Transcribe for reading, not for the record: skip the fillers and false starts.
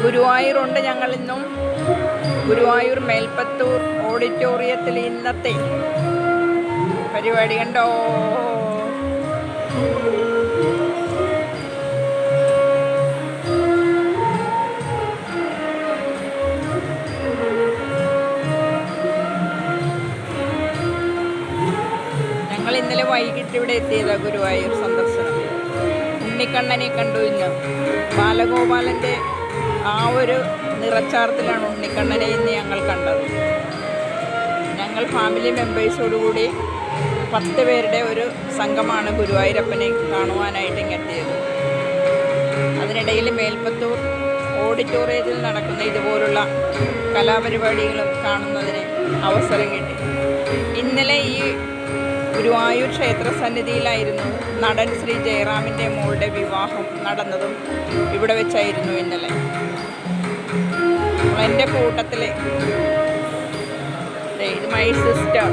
ഗുരുവായൂരുണ്ട് ഞങ്ങളിന്നും. ഗുരുവായൂർ മേൽപ്പത്തൂർ ഓഡിറ്റോറിയത്തിൽ ഇന്നത്തെ പരിപാടി കണ്ടോ. ഞങ്ങൾ ഇന്നലെ വൈകിട്ട് ഇവിടെ എത്തിയതാണ് ഗുരുവായൂർ സന്ദർശനം. ഉണ്ണിക്കണ്ണനെ കണ്ടു. ഇന്ന് ബാലഗോപാലൻ്റെ ആ ഒരു നിറച്ചാർത്തിലാണ് ഉണ്ണിക്കണ്ണനെ ഇന്ന് ഞങ്ങൾ കണ്ടത്. ഞങ്ങൾ ഫാമിലി മെമ്പേഴ്സോടുകൂടി 10 പേരുടെ ഒരു സംഘമാണ് ഗുരുവായൂരപ്പനെ കാണുവാനായിട്ട് എത്തിയത്. അതിനിടയിൽ മേൽപ്പത്തൂർ ഓഡിറ്റോറിയത്തിൽ നടക്കുന്ന ഇതുപോലുള്ള കലാപരിപാടികളും കാണുന്നതിന് അവസരം കിട്ടി. ഇന്നലെ ഈ ഗുരുവായൂർ ക്ഷേത്ര സന്നിധിയിലായിരുന്നു നടൻ ശ്രീ ജയറാമിൻ്റെ മോളുടെ വിവാഹം നടന്നതും ഇവിടെ വെച്ചായിരുന്നു ഇന്നലെ. എൻ്റെ കൂട്ടത്തിൽ ഇത് മൈ സിസ്റ്റർ